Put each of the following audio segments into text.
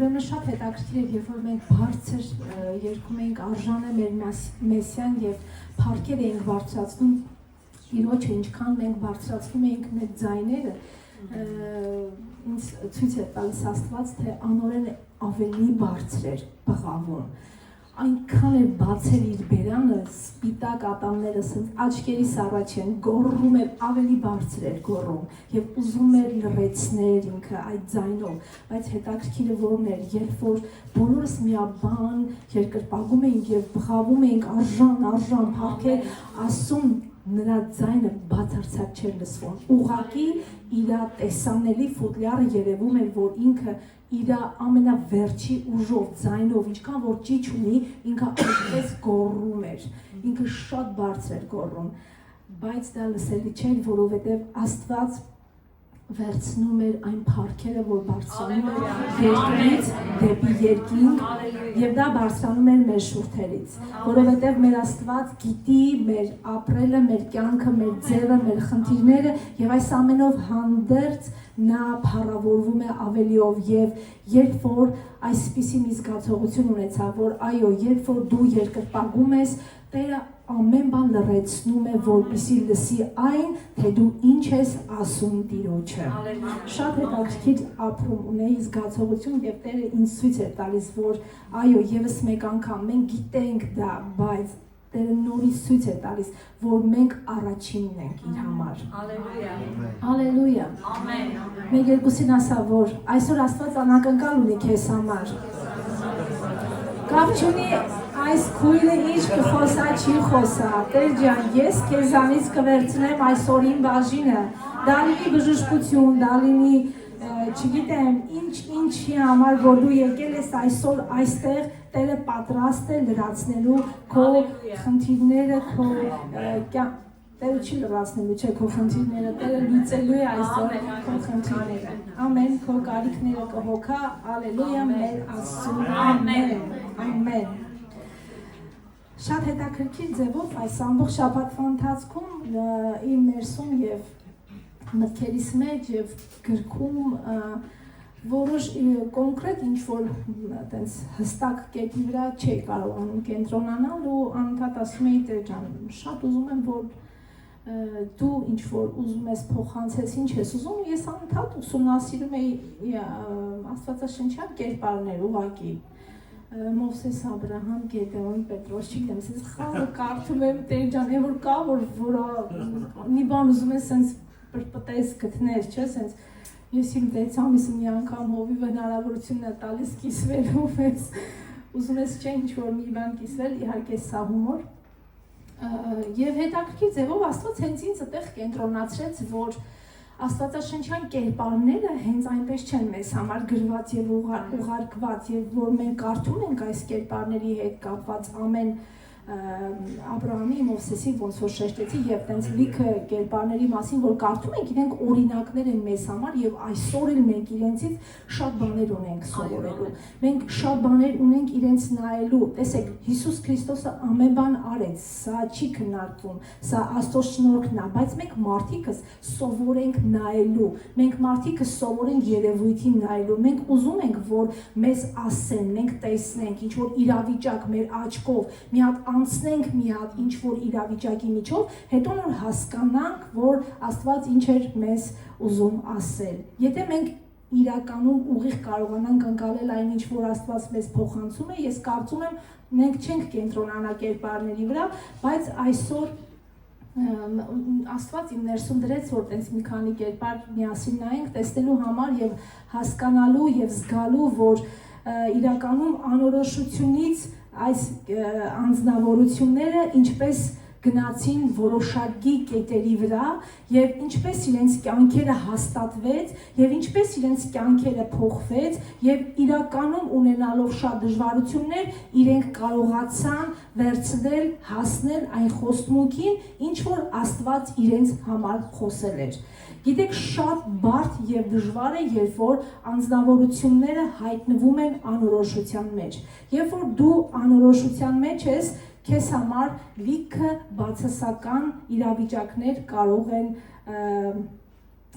ուրեմն շատ հետաքրքիր է, երբ որ մենք բարձր երգում ենք արժանը մեր Մեսիան եւ փառքեր ենք բարձրացնում Իրոջը, ինչքան մենք բարձրացնում ենք մեր ձայները, ինձ ցույց է տալիս Աստված, թե անորեն ավելի բարձր էր բղավում, այնքան էր բացել իր բերանը, սպիտակ ատամները աչքերիս առաջ են, գոռում էր, ավելի բարձր էր գոռում եւ ուզում էր լրացնել ինքը այդ ձայնով, բայց հետաքրքիրը որն էր, երբ որ բոլորս միաբան երկրպագում էինք եւ բղավում էինք արժան, փառքեր ասում նրա ձայնը բացարձակ չէր լսվում, ուղղակի իր տեսանելի ֆուտլյարը երևում էր, որ ինքը իր ամենավերջի ուժով, ձայնով, ինչքան որ ճիչ ունի, ինքը այդպես գոռում էր, ինքը շատ բարձր էր գոռում, բայց դա լսելի չէր, որովհետև Աստված վերցնում էր այն փառքերը, որ բարձրանում էր երկրից դեպի երկինք, եւ դա բարձրանում էր մեր շուրթերից, որովհետեւ մեր Աստված գիտի մեր ապրելը, մեր կյանքը, մեր ձևը, մեր խնդիրները եւ այս ամենով հանդերձ նա փառավորվում է ավելիով եւ երբ որ այսպիսի մի զգացողություն ունեցա, որ այո, երբ որ դու երկրպագում ես, Տերը ամեն բան լրացնում է, որպեսզի լսի այն, թե դու ինչ ես ասում Տիրոջը։ Շատ հետաքրքիր ապրում ունեի զգացողություն եւ Տերը ինձ ցույց է տալիս, որ այո, եւս մեկ անգամ մենք գիտենք դա, բայց Տերը նորից ցույց է տալիս, որ մենք առաջինն ենք իր համար։ Հալելույա։ Ամեն։ Մենք երկուսին ասա, որ այսօր Աստված անակնկալ ունի քեզ համար։ Կապ չունի այս քույրը ինչ կխոսա, չի խոսա, Տեր ջան, ես քեզանից կվերցնեմ այսօրին բաժինը, դա լինի բժշկություն, դա լինի, չգիտեմ, ինչի համար, որ դու եկել ես այսօր այստեղ, Տերը պատրաստ է լրացնելու քո խնդիրները, քո Տերը չի լրացնելու, չէ, քո խնդիրները, Տերը լուծելու է այսօր քո խնդիրները, ամեն, քո կարիքները կհոգա, ալելույա, մեր Աստծուն, ամեն։ Շատ հետաքրքիր ձևով այս ամբողջ շաբաթվա ընթացքում իմ ներսում եւ մտքերիս մեջ եւ գրքում որոշ կոնկրետ ինչ-որ այտենց հստակ կետի վրա չի կարողանում կենտրոնանալ ու անընդհատ ասում էի Տեր ջան, շատ ուզում եմ որ դու ինչ-որ ուզում ես փոխանցես, ինչ ես ուզում, ես անընդհատ ուսումնասիրում էի աստվածաշնչյան կերպարներ ուղղակի Մովսես, Աբրահամ, Գեդեոն, Պետրոս, չգիտեմ, ասես խաղը կարդում եմ Տեր ջան, որ կա որ մի բան ուզում ես սենց պրպտես գտնել, չէ, սենց ես իմ դեցամիսը մի անգամ հովիվ հնարավորությունն է տալիս կիսվելու ես, ուզում ես չէ ինչ-որ մի բան կիսվել, իհարկե սա հումոր եւ հետաքրքիր ձևով Աստված հենց ինձ այդտեղ կենտրոնացրեց, որ Աստվածաշնչյան կերպարները հենց այնպես չեն մեզ համար գրված եւ ուղարկված եւ որ մենք կարդում ենք այս կերպարների հետ կապված ամեն Աբրահամի, Մովսեսի ոնց որ շեշտեցի եւ տենց լիքը կերպարների մասին որ կարդում ենք, իրենք օրինակներ են մեզ համար եւ այսօր էլ մենք իրենցից շատ բաներ ունենք սովորելու։ Մենք շատ բաներ ունենք իրենց նայելու։ Տեսեք, Հիսուս Քրիստոսը ամեն բան արեց, սա չի քննարկվում, սա Աստծո շնորհքն է, բայց մենք մարդիկս սովորենք նայելու։ Մենք մարդիկս սովորենք երևույթին նայելու։ Մենք ուզում ենք որ մեզ ասեն, մենք տեսնենք ինչ որ իրավիճակ մեր աչքով, մի հատ անցնենք մի հատ ինչ-որ իրավիճակի միջով, հետո նոր հասկանանք, որ Աստված ինչ էր մեզ ուզում ասել։ Եթե մենք իրականում ուղիղ կարողանանք ընկալել այն ինչ որ Աստված մեզ փոխանցում է, ես կարծում եմ մենք չենք կենտրոնանա կերպարների վրա, բայց այսօր Աստված իմ ներսում դրեց, որ տենց մի քանի կերպար միասին նայենք, տեսնելու համար եւ հասկանալու եւ զգալու, որ իրականում անորոշությունից այս անձնավորությունները ինչպես գնացին որոշակի կետերի վրա եւ ինչպես իրենց կյանքերը հաստատվեց եւ ինչպես իրենց կյանքերը փոխվեց եւ իրականում ունենալով շատ դժվարություններ իրենք կարողացան վերցնել, հասնել այն խոստմունքին, ինչ որ Աստված իրենց համար խոսել էր։ Գիտեք, շատ բարդ եւ դժվար է, երբ որ անձնավորությունները հայտնվում են անորոշության մեջ։ Երբ որ դու անորոշության մեջ ես, քեզ համար լիքը բացասական իրավիճակներ կարող են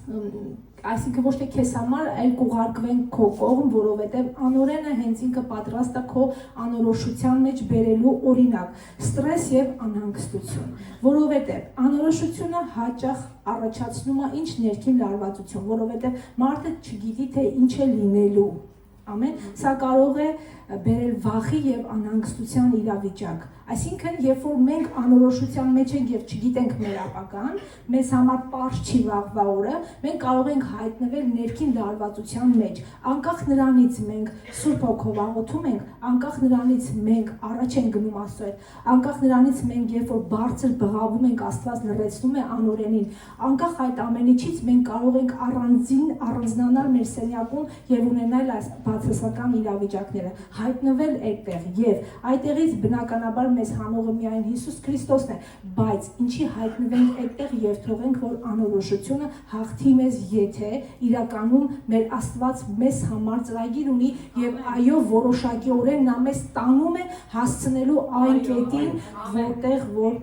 այսինքն ոչ թե քեզ համար, այլ կուղարկվեն քո կողմ, որովհետև անօրենը հենց ինքը պատրաստ է քո անորոշության մեջ բերելու օրինակ, ստրես եւ անհանգստություն, որովհետև անորոշությունը հաճախ առաջացնում է ինչ ներքին լարվածություն, որովհետև մարդը չգիտի թե ինչ է լինելու, ամեն, սա կարող է բերել վախի եւ անհանգստության իրավիճակ, այսինքն երբ որ մենք անորոշության մեջ ենք եւ չգիտենք մեր ապագան, մեզ համար պարզ չի վաղվա օրը, մենք կարող ենք հայտնվել ներքին լարվածության մեջ, անկախ նրանից մենք Սուրբ Հոգով աղոթում ենք, անկախ նրանից մենք առաջ ենք գնում Աստծո հետ, անկախ նրանից մենք երբ որ բարձր բղավում ենք, Աստված լրացնում է անօրենին, անկախ այդ ամենիցից մենք կարող ենք առանձնանալ մեր սենյակում եւ ունենալ այս բացասական իրավիճակները, հայտնվել այդտեղ եւ այդտեղից բնականաբար մեզ հանողը միայն Հիսուս Քրիստոսն է, բայց ինչի հայտնվենք այդտեղ եւ թողենք որ անորոշությունը հաղթի մեզ, եթե իրականում մեր Աստված մեզ համար ծրագիր ունի եւ այո որոշակիորեն նա մեզ տանում է հասցնելու այն կետին, որտեղ որ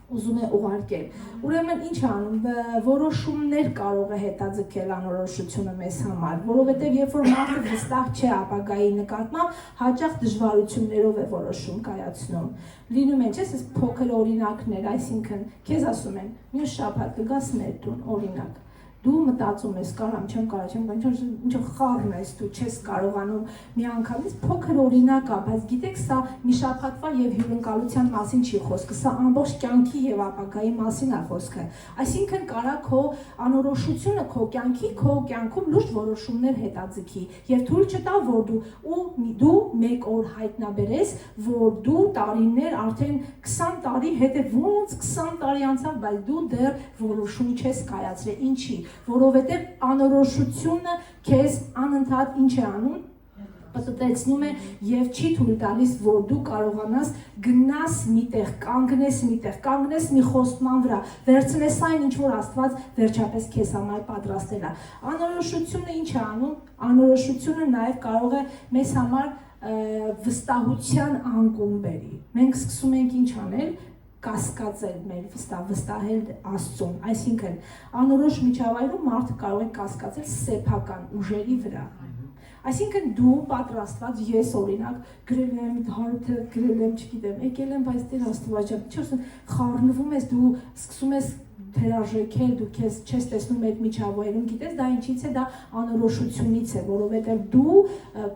ուզում է ուղարկել։ Ուրեմն ինչ անում, որոշումներ կարող է հետաձգել անորոշությունը մեզ համար, որովհետև երբ որ մարդը վստահ չէ ապագայի նկատմամբ, հաճախ դժվարություններով է որոշում կայացնում։ Լինում է, չէ՞, այս փոքր օրինակներ, այսինքն քեզ ասում են, մյուս շաբաթ կգաս մեր տուն, օրինակ։ Դու մտածում ես, կարամ, չեմ կարող, ինչ խառն ես դու, չես կարողանում միանգամից փոքր օրինակ է, բայց գիտեք, սա մի շաբաթվա եւ հյուրընկալության մասին չի խոսքը, սա ամբողջ կյանքի եւ ապագայի մասին է խոսքը։ Այսինքն կարա քո անորոշությունը քո կյանքում լուրջ որոշումներ հետաձգի եւ թույլ չտա, որ դու մեկ օր հայտնաբերես, որ դու տարիներ արդեն 20 տարի հետո ոնց 20 տարի անցավ, բայց դու դեռ որոշում չես կայացրել, ինչի, որովհետև անորոշությունը քեզ անընդհատ ինչ է անում, պտտեցնում է եւ չի թույլ տալիս, որ դու կարողանաս գնաս միտեղ, կանգնես մի խոստման վրա, վերցնես այն, ինչ որ Աստված վերջապես քեզ համար պատրաստել է։ Անորոշությունը ինչ է անում, անորոշությունը նաեւ կարող է մեզ համար վստահության անկում բերի։ Մենք սկսում ենք ինչ անել, կասկածել մեր վստահել Աստծուն, այսինքն անորոշ միջավայրում մարդը կարող է կասկածել սեփական ուժերի վրա։ Այսինքն դու պատրաստված, ես օրինակ գրել եմ հարթը, գրել եմ, չգիտեմ, եկել եմ, բայց Տեր Աստվածաշնչը, չէ՞, խառնվում ես, դու սկսում ես թերարժեքել, դու քեզ չես տեսնում այդ միջավայրում, գիտես, դա ինչից է, դա անորոշությունից է, որովհետև դու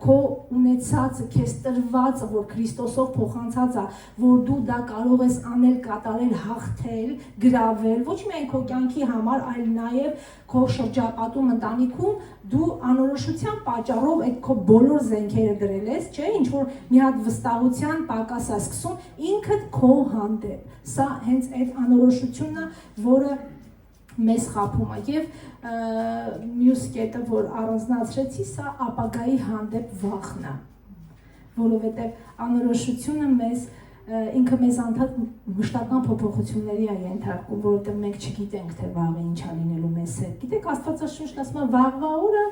քո ունեցածը, քեզ տրվածը, որ Քրիստոսով փոխանցած է, որ դու դա կարող ես անել, կատարել, հաղթել, գրավել, ոչ միայն քո կյանքի համար, այլ նաև քո շրջապատում ընտանիքում դու անորոշության պատճառով այդ քո բոլոր զենքերը դրել ես, չէ՞, ինչ որ մի հատ վստահության պակաս է սկսում ինքդ քո հանդեպ։ Սա հենց այդ անորոշությունն է, որը մեզ խաբում է եւ մյուս կետը, որ առանձնացրեցի, սա ապագայի հանդեպ վախն է, որովհետեւ անորոշությունը մեզ ինքը մեզ անդադ մշտական փոփոխությունների է ենթարկում, որովհետև մենք չգիտենք, թե վաղը ինչ է լինելու մեզ հետ։ Գիտեք, Աստվածաշունչն ասում է, վաղվա օրը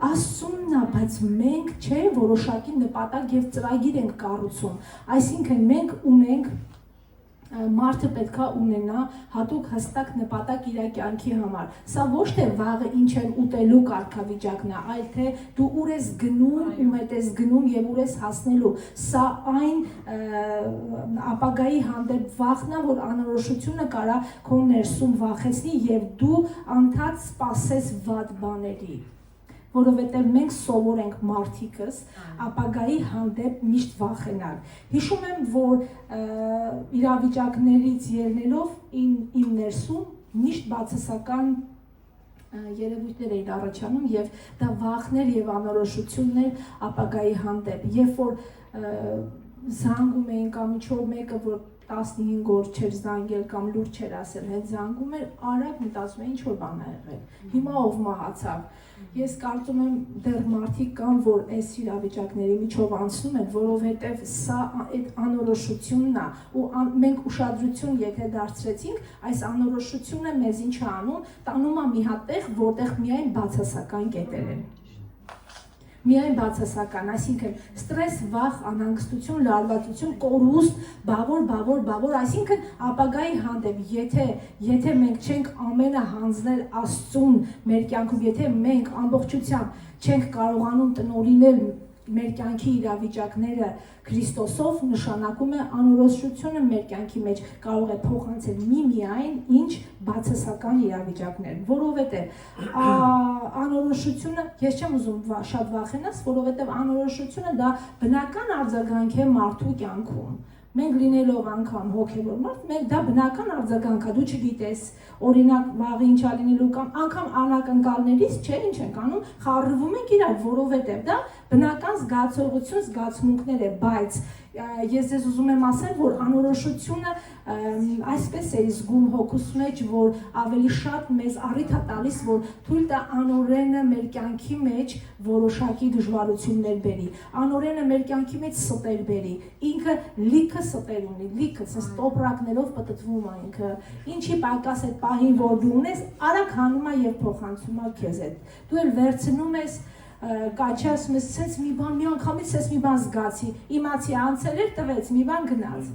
Աստծունն է, բայց մենք չէ որոշակի նպատակ եւ ծրագիր ենք կառուցում։ Այսինքն մենք ունենք մարդը պետքա ունենա հատուկ հստակ նպատակ իր կյանքի համար։ Սա ոչ թե վաղը ինչ եմ ուտելու կարգավիճակն է, այլ թե դու ուր ես գնում, ում հետ ես գնում եւ ուր ես հասնելու։ Սա այն ապագայի հանդեպ վախն է, որ անորոշությունը կարա քո ներսում վախեցնի եւ դու անդադ սպասես վատ բաների։ Որովհետև մենք սովոր ենք մարդիկս ապագայի հանդեպ միշտ վախենալ։ Հիշում եմ, որ իրավիճակներից ելնելով իմ ներսում միշտ բացասական երևույթներ էին առաջանում եւ դա վախներ եւ անորոշություններ ապագայի հանդեպ։ Երբ որ զանգում էին կամ ինչ-որ մեկը, որ 15 օր չէր զանգել կամ լուր չէր ասել, հետ զանգում էր, արագ մտածում էին ինչ-որ բան է եղել։ Հիմա ով մահացավ։ Ես կարծում եմ դեռ մարդիկ կան, որ այս իրավիճակների միջով անցնում են, որովհետև սա այդ անորոշությունն է ու մենք ուշադրություն եթե դարձրեցինք, այս անորոշությունը մեզ ինչ է անում, տանում է մի հատ տեղ, որտեղ միայն բացասական կետեր են։ միայն բացասական, այսինքն ստրես, վախ, անհանգստություն, լարվածություն, կորուստ, բավոր, այսինքն ապագայի հանդեպ, եթե մենք չենք ամենը հանձնել Աստծուն մեր կյանքում, եթե մենք ամբողջությամբ չենք կարողանում տնօրինել մեր կյանքի իրավիճակները Քրիստոսով, նշանակում է անորոշությունը մեր կյանքի մեջ կարող է փոխանցել միայն ինչ բացասական իրավիճակներ, որովհետև անորոշությունը, ես չեմ ուզում շատ վախենաս, որովհետև անորոշությունը դա բնական արձագանք է մարդու կյանքում։ Մենք լինելով անգամ հոգևոր մարդ, դա բնական արձագանք է, դու չգիտես, օրինակ վաղը ինչ ա լինելու կամ անգամ անակնկալներից, չէ, ինչ ենք անում, խառնվում ենք իրար, որովհետև դա բնական զգացողություն, զգացմունքներ է, բայց ես ձեզ ուզում եմ ասել, որ անորոշությունը այսպես է զգում հոգուս մեջ, որ ավելի շատ մեզ առիթ է տալիս, որ թույլ տա անօրենը մեր կյանքի մեջ որոշակի դժվարություններ բերի, անօրենը մեր կյանքի մեջ ստեր բերի, ինքը լիքը ստեր ունի, լիքը տոպրակներով պտտվում է ինքը, ինչի պակաս այդ պահին, որ դու ունես, արագ հանում է և փոխանցում է քեզ հետ, դու էլ վերցնում ես կաչի ասում ես, սենց մի բան, մի անգամից ես մի բան զգացի, իմացի անցել էր, տվեց, մի բան գնաց,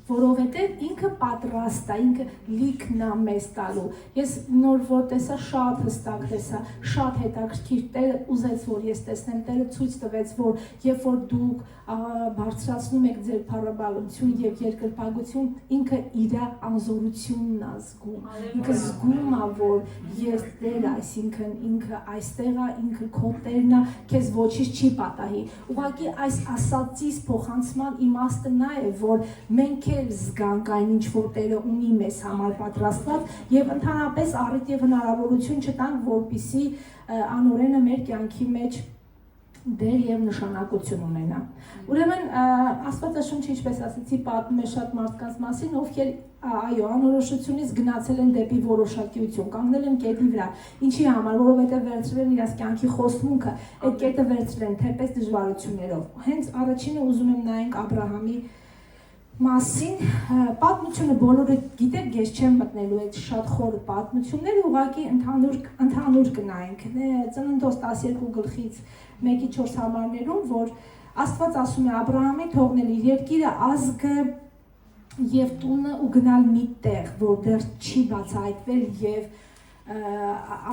որովհետև ինքը պատրաստ է, ինքը լիքն է մեզ տալու, ես նոր որ տեսա, շատ հստակ տեսա, շատ հետաքրքիր, Տերը ուզեց, որ ես տեսնեմ, Տերը ցույց տվեց, որ երբ որ դուք բարձրացնում եք ձեր փառաբանություն եւ երկրպագություն, ինքը իր անզորությունն է զգում, ինքը զգում է, որ ես Տեր, այսինքն ինքը այստեղ է, ինքը քո Տերն է, քեզ ոչինչ չի պատահի, ուղղակի այս ասածից փոխանցման իմաստը նա է, որ մենք զգանք այն ինչ որ Տերը ունի մեզ համար պատրաստված եւ ընդհանրապես առիթ եւ հնարավորություն չտանք, որպիսի անօրենը մեր կյանքի մեջ դեր եւ նշանակություն ունենա։ Ուրեմն Աստվածաշունչը, ինչպես ասեցի, պատմում է շատ մարդկանց մասին, ովքեր այո, անորոշությունից գնացել են դեպի որոշակիություն, կանգնել են կետի վրա։ Ինչի համար, որովհետեւ վերցրել են իրաց կյանքի խոստմունքը, այդ կետը վերցրել են թեպետ դժվարություններով։ Հենց առաջինը ուզում եմ նայենք Աբրահամի մասին, պատմությունը բոլորը գիտեք, ես չեմ մտնելու այդ շատ խորը պատմությունները, ուղղակի ընդհանուր կնայենք, Ծննդոց 12 գլխից 1-4 համարներում, որ Աստված ասում է Աբրահամին թողնել իր երկիրը, ազգը եւ տունը ու գնալ մի տեղ, որ դեռ չի բացահայտվել եւ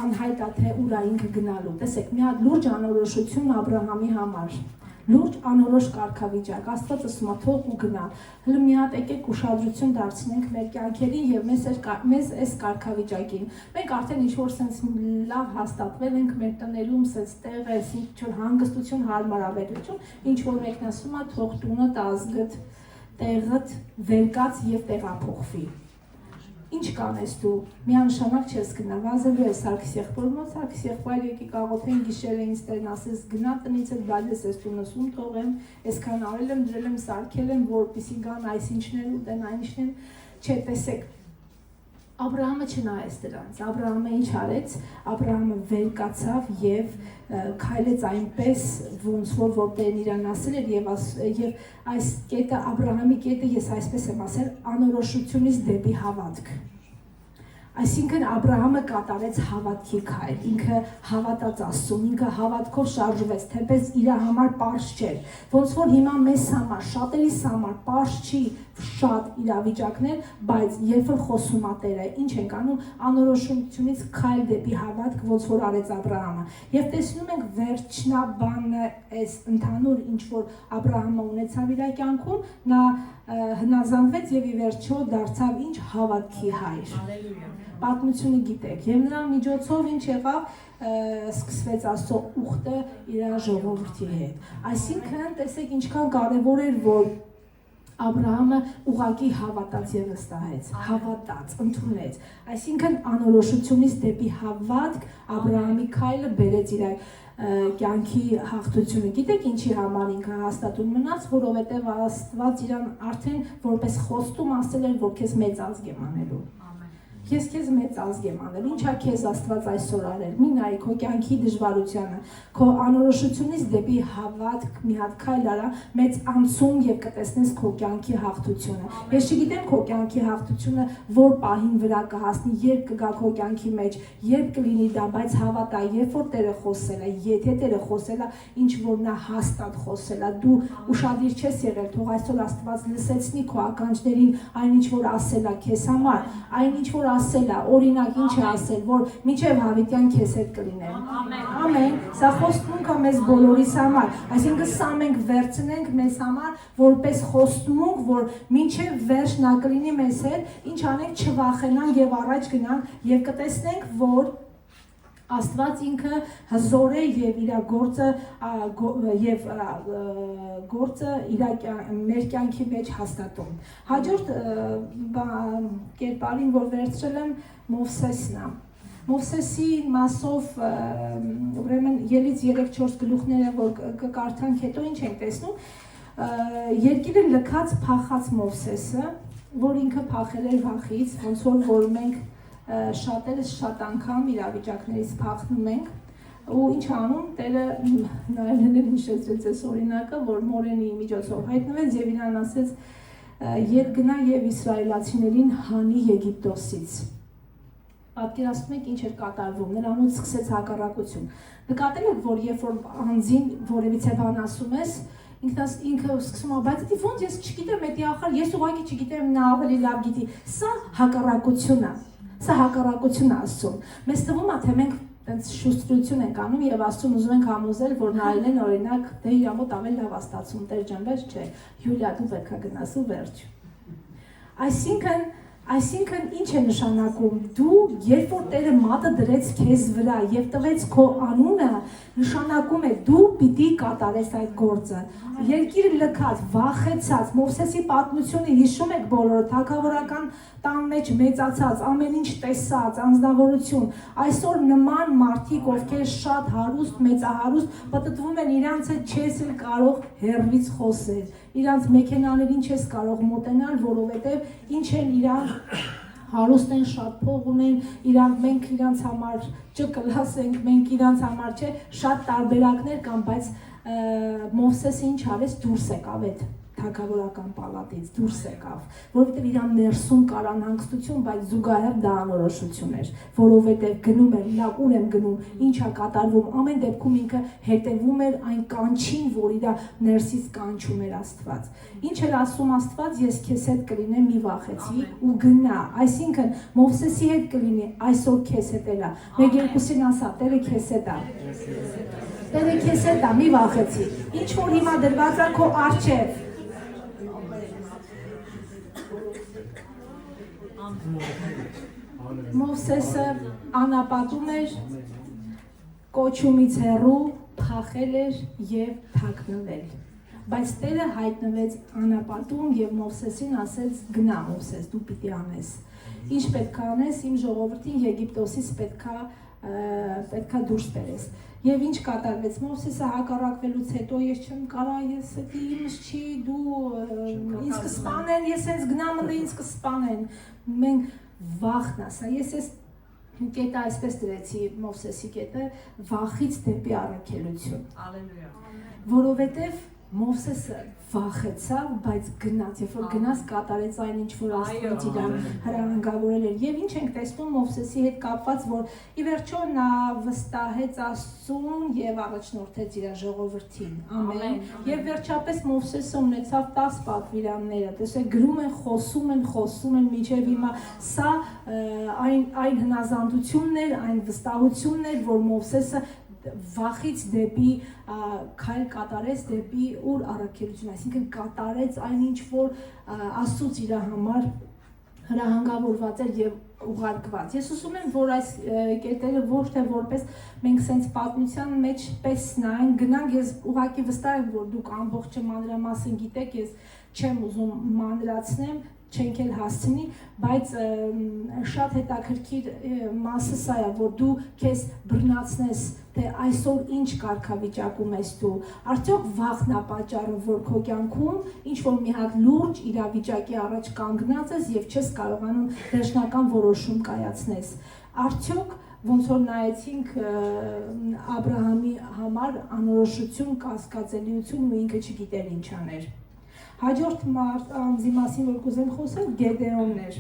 անհայտ է թե ուր է ինքը գնալու։ Տեսեք, մի հատ լուրջ անորոշություն Աբրահամի համար։ Լուրջ անորոշ կարգավիճակ, Աստված ասում է թող ու գնա, հələ մի հատ եկեք ուշադրություն դարձնենք մեր կյանքերին եւ մեզ այս կարգավիճակին։ Մենք արդեն ինչ-որ sense լավ հաստատվել ենք մեր տներում, sense տեղ է, ինչ-որ հանգստություն, հարմարավետություն, ինչ-որ մեկն ասում է թող տունդ, ազգդ, տեղդ վերկաց եւ տեղափոխվի։ Ինչ կանես դու, միանշանակ չես գնա, վազելու ես Սարգիս եղբոր մոտ, Սարգիս եղբայր եկի կաղոթեն գիշերը ինձ Տերն ասես գնա տնից էլ բայց ես տունս ում թողեմ, այսքան արել եմ, դրել եմ, սարքել եմ, որպեսզի գան այսինչներ ուտեն, այնինչներ, չէ, տեսեք, Աբրահամը չնայեց դրանց, Աբրահամը ինչ արեց, Աբրահամը վեր կացավ եւ քայլեց այնպես, ոնց որ Տերն իրան ասել էր եւ այս կետը Աբրահամի կետը ես այսպես եմ ասել, անորոշությունից դեպի հավատք։ Այսինքն Աբրահամը կատարեց հավատքի քայլ, ինքը հավատաց Աստծուն, ինքը հավատքով շարժվեց, թեպետ իր համար պարզ չէր, ոնց որ հիմա մեզ համար, շատերիս համար պարզ չի շատ իրավիճակներ, բայց երբ որ խոսում է Տերը, ինչ ենք անում, անորոշությունից քայլ դեպի հավատք, ոնց որ արեց Աբրահամը։ Եվ տեսնում ենք վերջնաբանը այս ընդհանուր ինչ որ Աբրահամը ունեցավ իր կյանքում, նա հնազանդվեց եւ ի վերջո դարձավ ինչ հավատքի հայր։ Պատմությունը գիտեք, եւ նրա միջոցով ինչ եղավ, սկսվեց Աստծո ուխտը իր ժողովրդի հետ։ Այսինքն, տեսեք ինչքան կարեւոր էր, որ Աբրահամը ուղղակի հավատաց եւ վստահեց, հավատաց, ընդունեց։ Այսինքն անորոշությունից դեպի հավատք Աբրահամի քայլը բերեց իր կյանքի հաղթությունը։ Գիտեք ինչի համար ինքը հաստատուն մնաց, որովհետեւ Աստված իրան արդեն որպես խոստում ասել էր, որ քեզ մեծ ազգ եմ անելու։ Ես քեզ մեծ ազգ եմ անել, ինչա քեզ Աստված այսօր արել, մի նայի քո կյանքի դժվարությանը, քո անորոշությունից դեպի հավատք, մի հատ քայլ արա, մեծ անցում եւ կտեսնես քո կյանքի հաղթությունը։ Ես չգիտեմ քո կյանքի հաղթությունը որ պահին վրա կհասնի, երբ կգա քո կյանքի մեջ, երբ կլինի դա, բայց հավատա, երբ որ Տերը խոսել է, եթե Տերը խոսել է, ինչ որ նա հաստատ խոսել է, դու ուշադիր չես եղել, թող այսօր Աստված լսեցնի քո ականջներին այն ինչ որ ասել է քեզ համար, այն ինչ որ ասել է, օրինակ ինչ է ասել, որ մինչև հավիտյան քեզ հետ կլինեմ։ Ամեն։ Սա խոստմունքը մեզ բոլորիս համար, այսինքն սա մենք վերցնենք մեզ համար որպես խոստմունք, որ մինչև վերջ նա կլինի մեզ հետ, ինչ անենք չվախենանք եւ առաջ գնանք եւ կտեսնենք, որ Աստված ինքը հզոր է եւ իր գործը եւ գործը մեր կյանքի մեջ հաստատում։ Հաջորդ կերպարին, որ վերցրել եմ, Մովսեսն է։ Մովսեսի մասով ուրեմն ելից 3-4 գլուխները որ կկարդանք հետո ինչ ենք տեսնում։ Երկիրը լքած փախած Մովսեսը, որ ինքը փախել էր վախից, ոնց որ մենք շատերս շատ անգամ իրավիճակներից փախնում ենք ու ինչ անում Տերը նայելն էլ հիշեցրեց այս օրինակը, որ Մորենի միջոցով հայտնվեց եւ իրան ասեց ետ գնա եւ իսրայելացիներին հանի Եգիպտոսից։ Պատկերացնում եք ինչ էր կատարվում, նրանց սկսեց հակառակություն։ Նկատել եք, որ երբ որ անձին որևիցե բան ասում ես, ինքը սկսում է, բայց դի ոնց ես չգիտեմ, էդի ախր ես ուղղակի չգիտեմ, նա ավելի լավ գիտի։ Սա հակառակություն է։ Սա հակառակություն է Աստծուն։ Մեզ թվում է, թե մենք այնց շուշտրություն ենք անում եւ Աստծուն ուզում ենք համոզել, որ նայելեն օրինակ դե իր մոտ ավելի լավ է ստացվում, Տեր ջան, բայց չէ, Յուլիա դու պետք է գնաս ու վերջ։ Այսինքն ինչ է նշանակում, դու երբ որ Տերը մատը դրեց քեզ վրա եւ տվեց քո անունը, նշանակում է դու պիտի կատարես այդ գործը։ Երկիրը լքած, վախեցած, Մովսեսի պատմությունը հիշում եք բոլորը, թագավորական տան մեջ մեծացած, ամեն ինչ տեսած, անձնավորություն։ Այսօր նման մարդիկ, ովքեր շատ հարուստ, մեծահարուստ, պատտվում են իրանց հետ չես էլ կարող հեռվից խոսել։ Իրանց մեքենաներին չես կարող մոտենալ, որովհետև ինչ են իրանք հարուստ են, շատ փող ունեն, մենք իրանց համար չկլաս ենք, մենք իրանց համար չէ, շատ տարբերակներ կան, բայց Մովսեսը ինչ արեց, դուրս եկավ այդ թագավորական պալատից, դուրս եկավ, որովհետև իրան ներսում կար անհանգստություն, բայց զուգահեռ դա անորոշություն էր, որովհետև գնում էր, լավ ուր եմ գնում, ինչ է կատարվում, ամեն դեպքում ինքը հետևում էր այն կանչին, որ իր ներսից կանչում էր Աստված։ Ինչ էր ասում Աստված, ես քեզ հետ կլինեմ, մի վախեցի ու գնա, այսինքն Մովսեսի հետ կլինի, այսօր քեզ հետ էլա, մեկ երկուսին ասա, Տերը քեզ հետ է, Տերը քեզ հետ է, մի վախեցի, ինչ որ հիմա դրված է քո առջև, Մովսեսը անապատում էր, կոչումից հեռու, փախել էր եւ թաքնվել։ Բայց Տերը հայտնվեց անապատում եւ Մովսեսին ասեց՝ գնա Մովսես, դու պիտի անես։ Ինչ պետք է անես, իմ ժողովրդին Եգիպտոսից պետքա դուրս բերես։ Եվ ինչ կատարվեց, Մովսեսը հակառակվելուց հետո ես չեմ կարա, ես էդի իմս չի, դու ինձ կսպանեն, ես հենց գնամ ընդ ինձ կսպանեն։ Մենք վախն ասա, ես ես կետը այսպես դրեցի Մովսեսի կետը, վախից դեպի առաքելություն։ Ալելույա։ Որովհետև Մովսեսը վախեցավ, բայց գնաց, երբ որ գնաց կատարեց այն ինչ որ Աստված իրան հրահանգավորել էր։ Եվ ինչ ենք տեսնում Մովսեսի հետ կապված, որ ի վերջո նա վստահեց Աստծուն եւ առաջնորդեց իր ժողովրդին։ Ամեն։ Եւ վերջապես Մովսեսը ունեցավ 10 պատվիրանները։ Տեսեք, գրում են, խոսում են մինչեւ հիմա։ Սա այն հնազանդությունն էր, այն վստահությունն էր, որ Մովսեսը վախից դեպի քայլ կատարեց դեպի ուր առաքելություն, այսինքն կատարեց այն ինչ որ Աստծուց իր համար հրահանգավորված էր եւ ուղարկված։ Ես ուզում եմ որ այս կետերը ոչ թե որպես մենք սենց պատմության մեջ պես նայենք, գնանք, ես ուղղակի վստահ եմ որ դուք ամբողջը մանրամասն գիտեք, ես չեմ ուզում մանրացնեմ, չենք էլ հասցնի, բայց շատ հետաքրքիր մասը սա է, որ դու քեզ բռնացնես, թե այսօր ինչ կարգավիճակում ես դու, արդյոք վախն է պատճառը, որ քո կյանքում ինչ-որ մի հատ լուրջ իրավիճակի առաջ կանգնած ես եւ չես կարողանում վերջնական որոշում կայացնես, արդյոք ոնց որ նայեցինք Աբ รา համի համար անորոշություն, կասկածելիություն ու ինքը չգիտեր ինչ աներ։ Հաջորդ անձի մասին որ կուզեմ խոսել Գեդեոնն էր։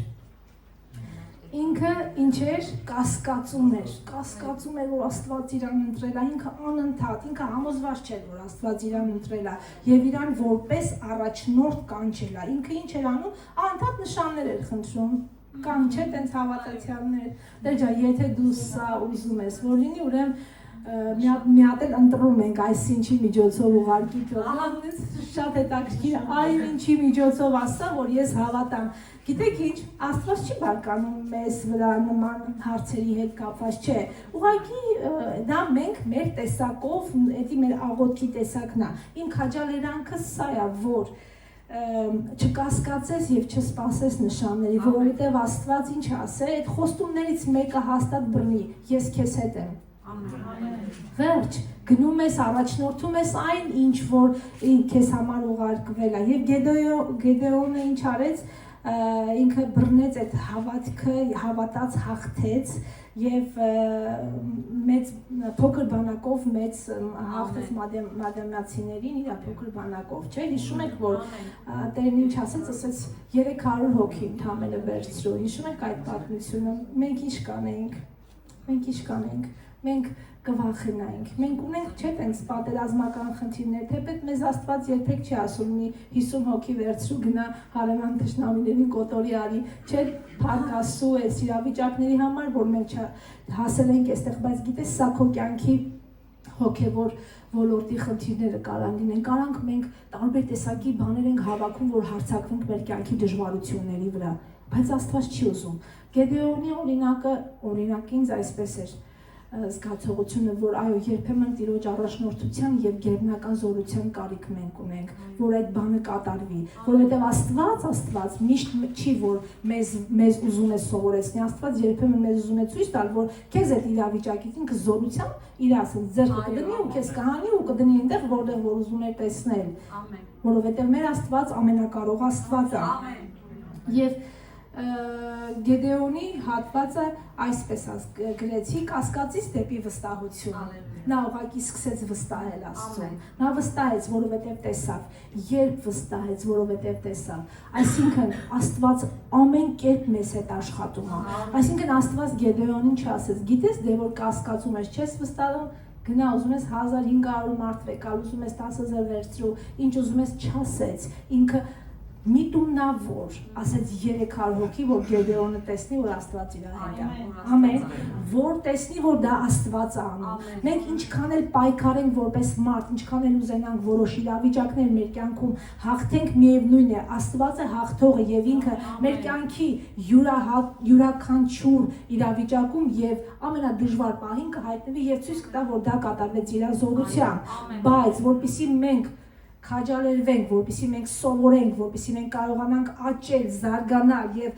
Ինքը ինչ էր, կասկածում էր, որ Աստված իրան ընտրել է, ինքը անընդհատ, ինքը համոզված չէր, որ Աստված իրան ընտրել է եւ իրան որպես առաջնորդ կանչել է։ Ինքը ինչ էր անում, անընդհատ նշաններ էր խնդրում։ Կան չէ տենց հավատացյալներ, դե ջա, եթե դու սա ուզում ես, որ լինի, ուրեմն մի հատ էլ ընտրում ենք այսինչի միջոցով ուղարկի թողնես, շատ հետաքրքիր, այ ինչի միջոցով ասա, որ ես հավատամ։ Գիտեք ինչ, Աստված չի բարկանում մեզ վրա նման հարցերի հետ կապված, չէ, ուղղակի դա մենք մեր տեսակով, էդի մեր աղոթքի տեսակն է։ Իմ քաջալերանքը սա է, որ չկասկածես եւ չսպասես նշանների, որովհետեւ Աստված ինչ ասե, այդ խոստումներից մեկը հաստատ բռնի, ես քեզ հետ եմ։ Վերջ, գնում ես, առաջնորդում ես այն, ինչ որ քեզ համար ուղարկվել է, եւ Գեդեոնը ինչ արեց, ինքը բռնեց այդ հավատքը, հավատաց հաղթեց եւ մեծ փոքր բանակով մեծ հաղթեց մադիամացիներին իր փոքր բանակով, չէ՞, հիշում եք որ Տերն ինչ ասեց 300 հոգի ընդամենը վերցրու, հիշում եք այդ պատմությունը, մենք ինչ կանենք, մենք կվախենայինք, մենք ունենք չէ տենց պատերազմական խնդիրներ, թեպետ մեզ Աստված երբեք չի ասում մի 50 հոգի վերցրու գնա հարևան թշնամիներին կոտորի արի, չէ փառքասու այս իրավիճակների համար, որ մենք հասել ենք այստեղ, բայց գիտես սա քո կյանքի հոգևոր ոլորտի խնդիրները կարան լինեն, կարանք մենք տարբեր տեսակի բաներ ենք հավաքում, որ հարձակվենք մեր կյանքի դժվարությունների վրա, բայց Աստված չի ուզում։ Գեդեոնի օրինակը ինձ այսպես էր զգացողությունը, որ այո, երբեմն Տիրոջ առաջնորդության եւ գերբնական զորության կարիք մենք ունենք, որ այդ բանը կատարվի, որովհետեւ Աստված միշտ չի, որ մեզ ուզում է սովորեցնի, Աստված երբեմն մեզ ուզում է ցույց տալ, որ քեզ այդ իրավիճակից ինքը զորությամբ իր ասած ձեռքը կդնի ու քեզ կհանի ու կդնի այնտեղ, որտեղ որ ուզում է տեսնել։ Ամեն։ Որովհետեւ մեր Աստված ամենակարող Աստված է։ Ամեն։ Եվ Գեդեոնի հատվածը այսպես գրեցի կասկածից դեպի վստահություն։ Նա ուղղակի սկսեց վստահել Աստծուն։ Նա վստահեց, որովհետև տեսավ, երբ վստահեց, որովհետև տեսավ։ Այսինքն Աստված ամեն կերպ մեզ հետ աշխատում է։ Այսինքն Աստված Գեդեոնին չասեց, գիտես, դե որ կասկածում ես, չես վստահում, գնա ուզում ես 1500 մարդ վեկալ, ուզում ես 10,000 վերցրու, ինչ ուզում ես չասեց, ինքը միտումնավոր, ասեց 300 հոգի, որ Գեդեոնը տեսնի, որ Աստված իր հետ է։ Ամեն, որ տեսնի, որ դա Աստված է անում։ Մենք ինչքան էլ պայքարենք որպես մարդ, ինչքան էլ ուզենանք որոշ իրավիճակներ մեր կյանքում հաղթենք, միևնույն է, Աստված է հաղթողը եւ ինքը մեր կյանքի յուրաքանչյուր իրավիճակում եւ ամենադժվար պահին կհայտնվի եւ ցույց կտա, որ դա կատարվեց իր զորությամբ, բայց որպեսզի մենք քաջալերվենք, որպեսզի մենք սովորենք, որպեսզի մենք կարողանանք աճել, զարգանալ եւ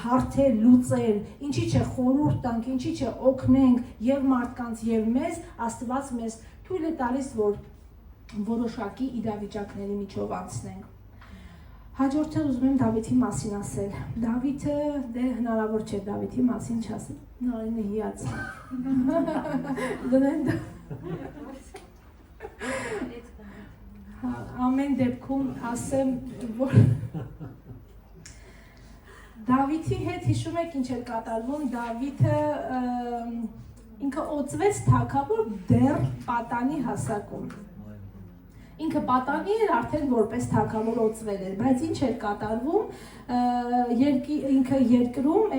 հարթել, լուծել, ինչի՞ չէ խորհուրդ տանք, ինչի՞ չէ օգնենք եւ մարդկանց եւ մեզ, Աստված մեզ թույլ է տալիս, որ որոշակի իրավիճակների միջով անցնենք։ Հաջորդը ուզում եմ Դավիթի մասին ասել։ Դավիթը դե հնարավոր չէ Դավիթի մասին չասել։ Նորին հիաց։ Դնեն ամեն դեպքում ասեմ, որ Դավիթի հետ հիշում եք ինչ էր կատարվում, Դավիթը ինքը օծվեց թագավոր դեռ պատանի հասակում։ Ինքը պատանի էր արդեն որպես թագավոր օծվել էր, բայց ինչ էր կատարվում, ինքը երկրում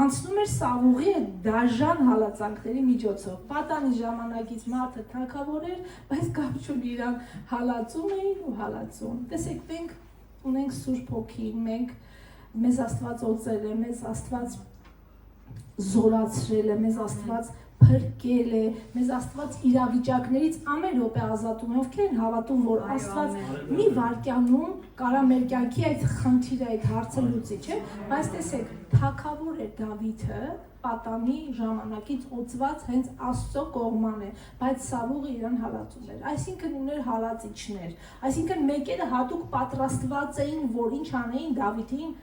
անցնում էր Սավուղի դաժան հալածանքների միջոցով։ Պատանի ժամանակից մարդը թագավոր էր, բայց կապ չունի իրան հալածում էին ու հալածում։ Տեսեք, մենք ունենք Սուրբ Հոգի, մեզ Աստված օծել է, մեզ Աստված զորացրել է, մեզ Աստված փրկել է, մեզ Աստված իրավիճակներից ամեն րոպե ազատում է, ովքեր են հավատում, որ Աստված մի վայրկյանում կարա մեր կյանքի այդ խնդիրը, այդ հարցը լուծի, չէ՞, բայց տեսեք, թագավոր է Դավիթը, պատանի ժամանակից օծված հենց Աստծո կողման է, բայց Սավուղը իրան հալածում էր, այսինքն ուներ հալածիչներ, այսինքն մեկերը հատուկ պատրաստված էին, որ ինչ անեին Դավիթին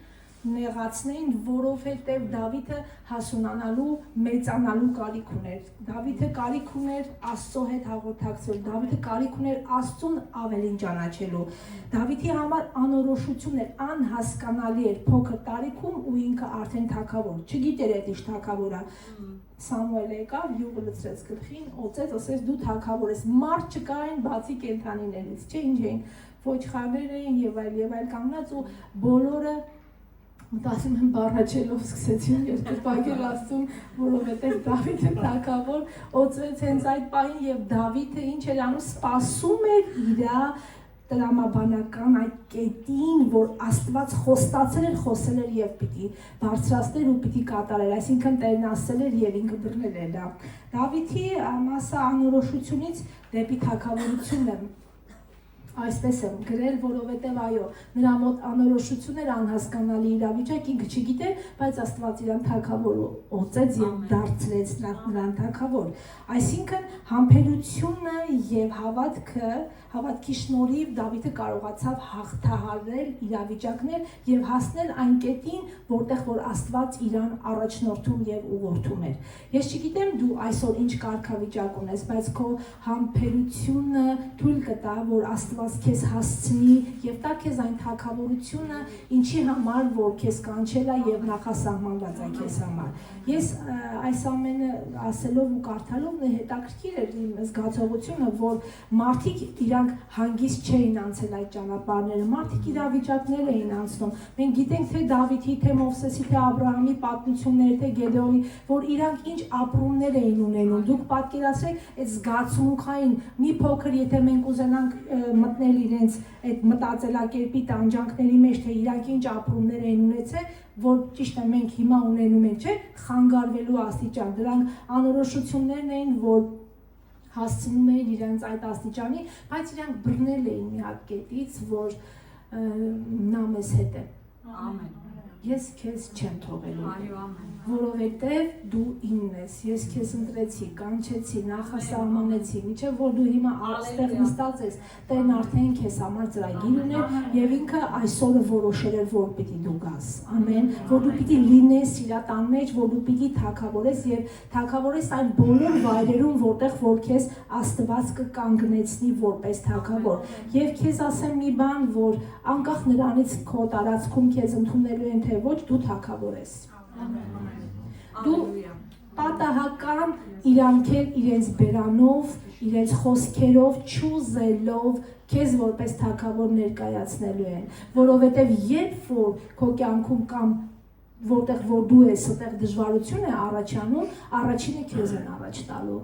նեղացնեին, որովհետև Դավիթը հասունանալու, մեծանալու կարիք ուներ, Դավիթը կարիք ուներ Աստծո հետ հաղորդակցել, Դավիթը կարիք ուներ Աստծուն ավելին ճանաչելու, Դավիթի համար անորոշություն էր, անհասկանալի էր փոքր տարիքում ու ինքը արդեն թագավոր, չգիտեր այդ ինչ թագավոր է, Սամուելը եկավ, յուղը լցրեց գլխին, օծեց, ասեց դու թագավոր ես, մարդ չկային բացի կենդանիներից, չէ, ինչ էին, ոչխարներ էին եւ այլ կանգնած ու բոլորը մտածում եմ բառաչելով սկսեցին երկրպագել Աստծուն, որովհետև Դավիթը թագավոր օծվեց հենց այդ պահին եւ Դավիթը ինչ էր անում, սպասում էր իր տրամաբանական այդ կետին, որ Աստված խոստացել էր, խոսել էր եւ պիտի բարձրացներ ու պիտի կատարեր, այսինքն Տերն ասել էր եւ ինքը բռնել էր դա։ Դավիթի մասը անորոշությունից դեպի թագավորությունը այսպես եմ գրել, որովհետև այո, նրա մոտ անորոշություն էր, անհասկանալի իրավիճակ, ինքը չգիտեր, բայց Աստված իրան թագավոր օծեց եւ դարձրեց նրան թագավոր։ Այսինքն համբերությունը եւ հավատքի շնորհիվ Դավիթը կարողացավ հաղթահարել իրավիճակներ եւ հասնել այն կետին, որտեղ որ Աստված իրան առաջնորդում եւ ուղղորդում էր։ Ես չգիտեմ դու այսօր ինչ կարգավիճակ ունես, բայց քո համբերությունը թույլ կտա, որ Աստված քեզ հասցնի եւ տա քեզ այն թագավորությունը, ինչի համար որ քեզ կանչել է եւ նախասահմանված է քեզ համար։ Ես այս ամենը ասելով ու կարդալով հետաքրքիր էր իմ զգացողությունը, որ մարդիկ իրանք հանգիստ չէին անցել այդ ճանապարհները, մարդիկ իրավիճակներ էին անցնում։ Մենք գիտենք թե Դավիթի, թե Մովսեսի, թե Աբրահամի պատմությունները, թե Գեդեոնի, որ իրանք ինչ ապրումներ էին ունենում։ Դուք պատկերացրեք այդ զգացմունքային մի փոքր, եթե մենք ուզենանք մտնել իրենց այդ մտածելակերպի տանջանքների մեջ, թե իրանք ինչ ապրումներ էին ունեցել, որ ճիշտ է մենք հիմա ունենում ենք, չէ՞, խանգարվելու աստիճան, դրանք անորոշություններն էին, որ հասցնում էին իրենց այդ աստիճանի, բայց իրանք բռնել էին մի հատ կետից, որ նա մեզ հետ է։ Ամեն։ Ես քեզ չեմ թողելու, որովհետև դու ինձ ես, ես քեզ ընտրեցի, կանչեցի, նախասահմանեցի, մինչև որ դու հիմա այստեղ նստած ես, Տերն արդեն քեզ համար ծրագիր ուներ եւ ինքը այսօրը որոշել էր, որ պիտի դու գաս, ամեն, որ դու պիտի լինես իր տան մեջ, որ դու պիտի թագավորես եւ թագավորես այն բոլոր վայրերում, որտեղ որ քեզ Աստված կկանգնեցնի որպես թագավոր։ Եվ քեզ ասեմ մի բան, որ անկախ նրանից քո տարածքում քեզ ընդունելու են թե ոչ, դու թագավոր ես։ Դու պատահական իրանք էլ իրենց բերանով, իրենց խոսքերով, չուզելով քեզ որպես թագավոր ներկայացնելու են, որովհետև երբ որ քո կյանքում կամ որտեղ որ դու ես, այդտեղ դժվարություն է առաջանում, առաջինը քեզ են առաջ տալու։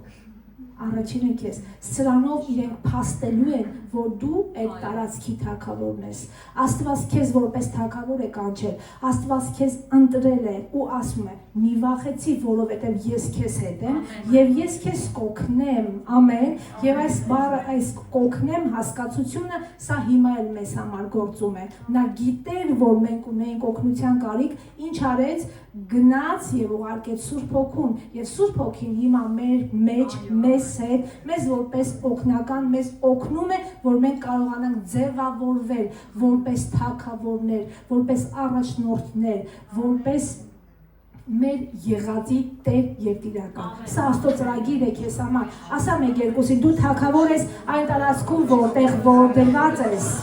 Առաջինը քեզ, սրանով իրենք փաստելու են, որ դու այդ տարածքի թագավորն ես։ Աստված քեզ որպես թագավոր է կանչել, Աստված քեզ ընտրել է ու ասում է՝ մի վախեցի, որովհետև ես քեզ հետ եմ եւ ես քեզ կօգնեմ, ամեն, եւ այս կօգնեմ հասկացությունը սա հիմա էլ մեզ համար գործում է։ Նա գիտեր, որ մենք ունենք օգնության կարիք, ինչ արեց, գնաց եւ ուղարկեց Սուրբ Հոգուն, եւ Սուրբ Հոգին հիմա մեր մեջ մեզ հետ, մեզ որպես օգնական, մեզ օգնում է, որ մենք կարողանանք ձևավորվել որպես թագավորներ, որպես առաջնորդներ, որպես մեր եղածի Տեր եւ Տիրական։ Սա Աստծո ծրագիր է քեզ համար։ Ասա մեկ երկուսին, դու թագավոր ես այն տարածքում, որտեղ որ դրված ես։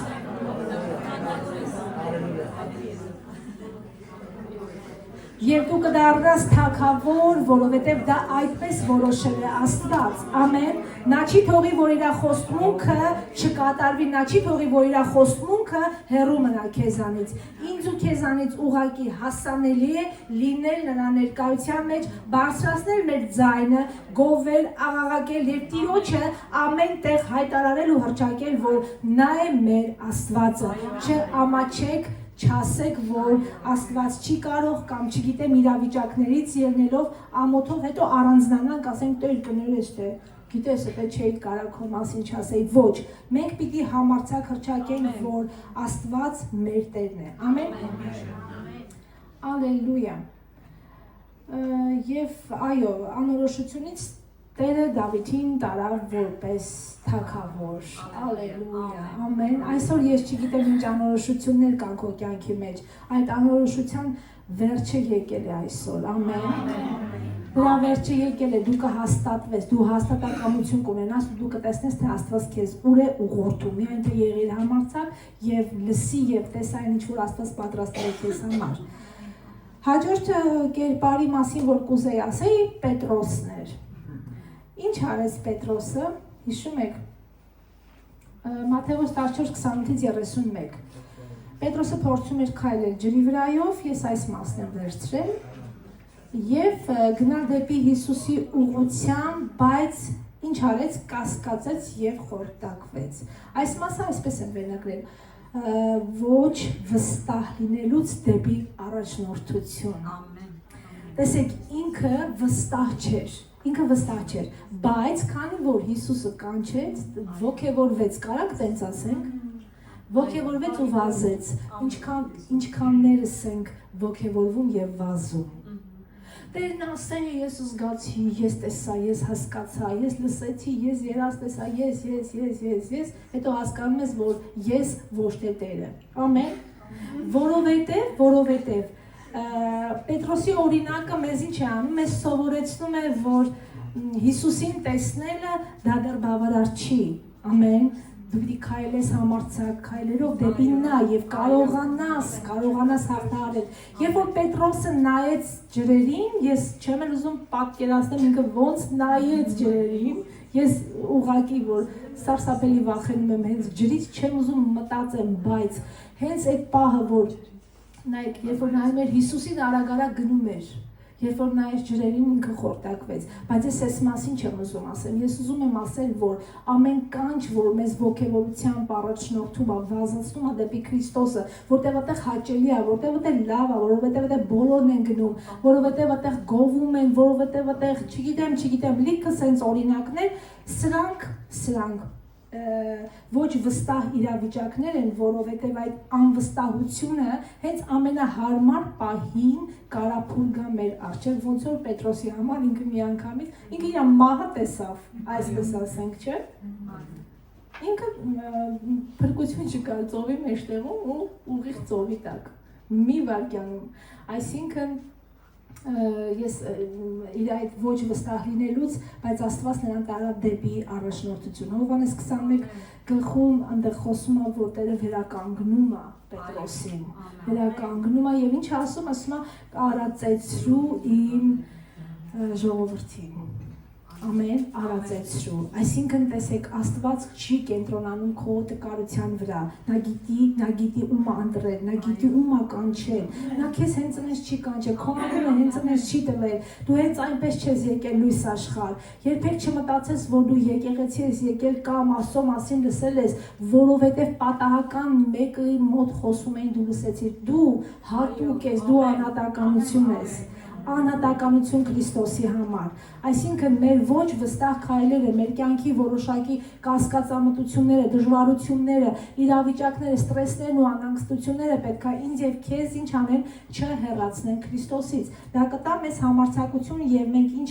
Եվ դու կդառնաս թագավոր, որովհետև դա այդպես որոշել է Աստված, ամեն, նա չի թողի, որ իր խոստմունքը չկատարվի, նա չի թողի, որ իր խոստմունքը հեռու մնա քեզանից, ինձ ու քեզանից ուղղակի հասանելի է լինել նրա ներկայության մեջ, բարձրացնել մեր ձայնը, գովել, աղաղակել եւ Տիրոջը ամեն տեղ հայտարարել ու հռչակել, որ նա է մեր Աստվածը, չամաչեք, Չասեք, որ Աստված չի կարող կամ չգիտեմ իրավիճակներից ելնելով ամոթով հետո առանձնանանք, ասենք Տեր կներես թե գիտես եթե չէի կարող քո մասին չասեի, ոչ, մենք պիտի համարձակ հռչակենք, որ Աստված մեր Տերն է, ամեն, ալելույա, և այո, անորոշությունից Տերը Դավիթին տարավ որպես թագավոր, ալելույա, ամեն, այսօր ես չգիտեմ ինչ անորոշություններ կան քո կյանքի մեջ, այդ անորոշության վերջը եկել է այսօր, ամեն, Նրա վերջը եկել է, դու կհաստատվես, դու հաստատակամություն կունենաս ու դու կտեսնես, թե Աստված քեզ ուր է ուղղորդում, միայն թե եղիր համարձակ և լսի և տես այն ինչ որ Աստված պատրաստել է քեզ համար։ Հաջորդ կերպարի մասին որ կուզեի ասեի, Պետրոսն էր։ Ինչ արեց Պետրոսը, հիշում եք, Մատթեոս 14:28-31։ Պետրոսը փորձում էր քայլել ջրի վրայով, ես այս մասն եմ վերցրել, և գնալ դեպի Հիսուսի ուղղությամբ, բայց ինչ արեց, կասկածեց և խորտակվեց։ Այս մասը այսպես եմ վերնագրել, ոչ վստահ լինելուց դեպի առաջնորդություն։ Տեսեք, ինքը վստահ չէր, բայց քանի որ Հիսուսը կանչեց, ոգևորվեց, կարաք տենց ասենք, ոգևորվեց ու վազեց, ինչքաններս ենք ոգևորվում և վազում։ Տերն ասել է, ես զգացի, ես տեսա, ես հասկացա, ես լսեցի, ես երազ տեսա, ես, հետո հասկանում ես, որ ես ոչ թե Տերը, ամեն, որովհետև Պետրոսի օրինակը մեզ ինչ է անում, մեզ սովորեցնում է, որ Հիսուսին տեսնելը դա դեռ բավարար չի, ամեն, դու պիտի քայլես համարձակ քայլերով դեպի նա և կարողանաս հաղթահարել։ Երբ որ Պետրոսը նայեց ջրերին, ես չեմ էլ ուզում պատկերացնել ինքը ոնց նայեց ջրերին, ես ուղղակի որ սարսափելի վախենում եմ հենց ջրից, չեմ ուզում մտածեմ, բայց հենց այդ պահը որ նայեք, երբ որ նայում էր Հիսուսին արագ գնում էր, երբ որ նայեց ջրերին ինքը խորտակվեց, բայց ես այս մասին չեմ ուզում ասեմ, ես ուզում եմ ասել, որ ամեն կանչ, որ մեզ ոգևորությամբ առաջնորդում է, վազեցնում է դեպի Քրիստոսը, որտեղ այդտեղ հաճելի է, որտեղ այդտեղ լավ է, որովհետև այդտեղ բոլորն են գնում, որովհետև այդտեղ գովում են, որովհետև այդտեղ չգիտեմ, լիքը սենց օրինակներ, սրանք ոչ վստահ իրավիճակներ են, որովհետև այդ անվստահությունը հենց ամենահարմար պահին կարափուլ գա մեր առջև, ոնց որ Պետրոսի համար ինքը միանգամից, ինքը իր մահը տեսավ, այսպես ասենք, չէ՞։ Ինքը փրկություն չկա ծովի մեջտեղում ու ուղիղ ծովի տակ, մի վայրկյանում, այսինքն ես իր այդ ոչ վստահ լինելուց, բայց Աստված նրան տարավ դեպի առաջնորդություն։ Հովհաննես 21 գլխում այնտեղ խոսում է, որ Տերը վերականգնում է Պետրոսին, վերականգնում է եւ ինչ ասում է, արածեցրու իմ ժողովրդին։ Ամեն, արածեցրու, այսինքն տեսեք, Աստված չի կենտրոնանում քո տկարության վրա, նա գիտի ում ընտրել, նա գիտի ում կանչել, նա քեզ հենց այնպես չի կանչել, քո անունը հենց այնպես չի տվել, դու հենց այնպես չես եկել լույս աշխարհ, երբեք չմտածես, որ դու եկեղեցի ես եկել կամ Աստծո մասին լսել ես, որովհետև պատահական մեկի մոտ խոսում էին դու լսեցիր, դու հատուկ ես, դու անհատականություն ես, անհատականություն Քրիստոսի համար, այսինքն մեր ոչ վստահ քայլերը, մեր կյանքի որոշակի կասկածամտությունները, դժվարությունները, իրավիճակները, ստրեսներն ու անհանգստությունները պետք է ինձ եւ քեզ ինչ անեն, չհեռացնեն Քրիստոսից, դա կտա մեզ համարձակություն եւ մենք ինչ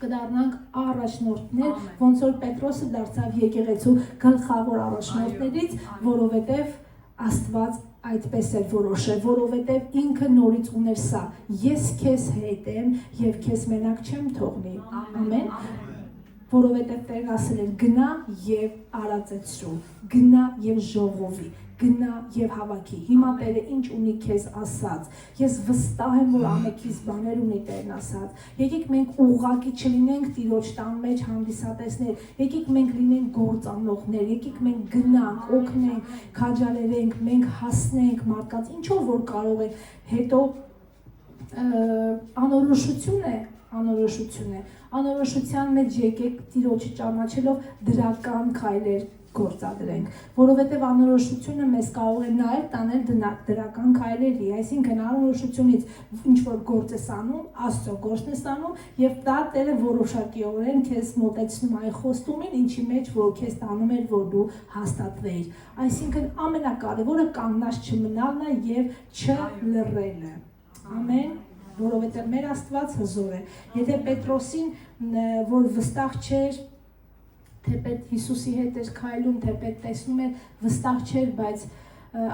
կդառնանք առաջնորդներ, ոնց որ Պետրոսը դարձավ եկեղեցու գլխավոր առաջնորդներից, որովհետեւ Աստված այդպես էր որոշել, որովհետև ինքը նորից ուներ սա, ես քեզ հետ եմ և քեզ մենակ չեմ թողնի, ամեն, որովհետև Տերն ասել էր գնա և արածեցրու, գնա և ժողովի, գնա և հավաքի, հիմա Տերը ինչ ունի քեզ ասած, ես վստահ եմ, որ ամենքից բաներ ունի Տերն ասած, եկեք մենք ուղղակի չլինենք Տիրոջ տան մեջ հանդիսատեսներ, եկեք մենք լինենք գործանողներ, եկեք մենք գնանք, օգնենք, քաջալերենք, մենք հասնենք մարդկանց, ինչով որ կարող ենք, հետո անորոշություն է, անորոշության մեջ եկեք Տիրոջը ճանաչելով դրական քայլեր գործադրենք, որովհետև անորոշությունը մեզ կարող է նաև տանել դրական քայլերի, այսինքն անորոշությունից ինչ որ գործ ես անում, Աստծո գործն ես անում եւ դա Տերը որոշակիորեն քեզ մոտեցնում այն խոստումին, ինչի մեջ որ քեզ տանում էր, որ դու հաստատվեիր։ Այսինքն ամենակարևորը կանգնած չմնալն է եւ չլռելը։ Ամեն, որովհետև մեր Աստված հզոր է։ Եթե Պետրոսին, որ վստահ չէր, թեպետ Հիսուսի հետ էր քայլում, թեպետ տեսնում էր, վստահ չէր, բայց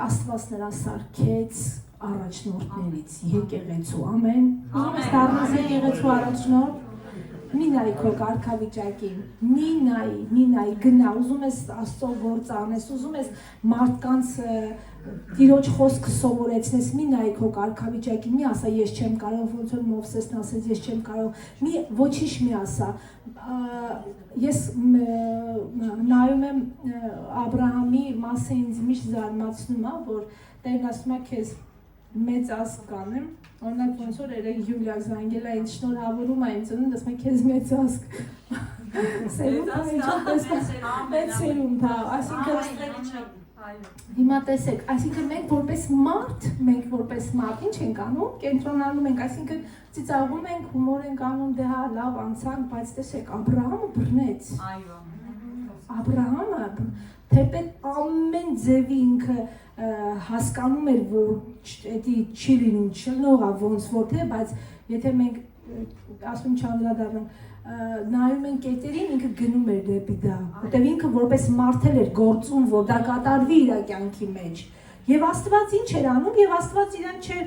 Աստված նրան սարքեց առաջնորդներից, եկեղեցու, ամեն։ Ուզում ես դառնաս եկեղեցու առաջնորդ, մի նայի քո կարգավիճակին, մի նայի գնա, ուզում ես Աստծո գործ անես, ուզում ես մարդկանց Տիրոջ խոսքը սովորեցնես, մի նայի քո կարգավիճակին, մի ասա ես չեմ կարող, ոնց որ Մովսեսն ասեց, ես չեմ կարող, ոչինչ մի ասա։ Ես նայում եմ Աբրահամի մասը ինձ միշտ զարմացնում է, որ Տերն ասում է քեզ մեծ ազգ կանեմ, օրինակ ոնց որ երեք Յուլիա զանգել է, ինձ շնորհավորում է ինձ ընդ, ասում է քեզ մեծ ազգ։ Մեծ սերունդ, այսինքն հիմա տեսեք, այսինքն մենք որպես մարդ ինչ ենք անում, կենտրոնանում ենք, այսինքն ծիծաղում ենք, հումոր ենք անում, դե հա լավ անցանք, բայց տեսեք, Աբրահամը բռնեց։ Աբրահամը թեպետ ամեն ձևի ինքը հասկանում էր, որ դա չի լինում, չլնողա ոնց որ թե, բայց եթե մենք ասում չանդրադառնանք, նայում են կետերին, ինքը գնում էր դեպի դա, որտեղ ինքը որպես մարդ էր գործում, որ դա կատարվի իր կյանքի մեջ։ Եվ Աստված ինչ էր անում, եւ Աստված իրան չէր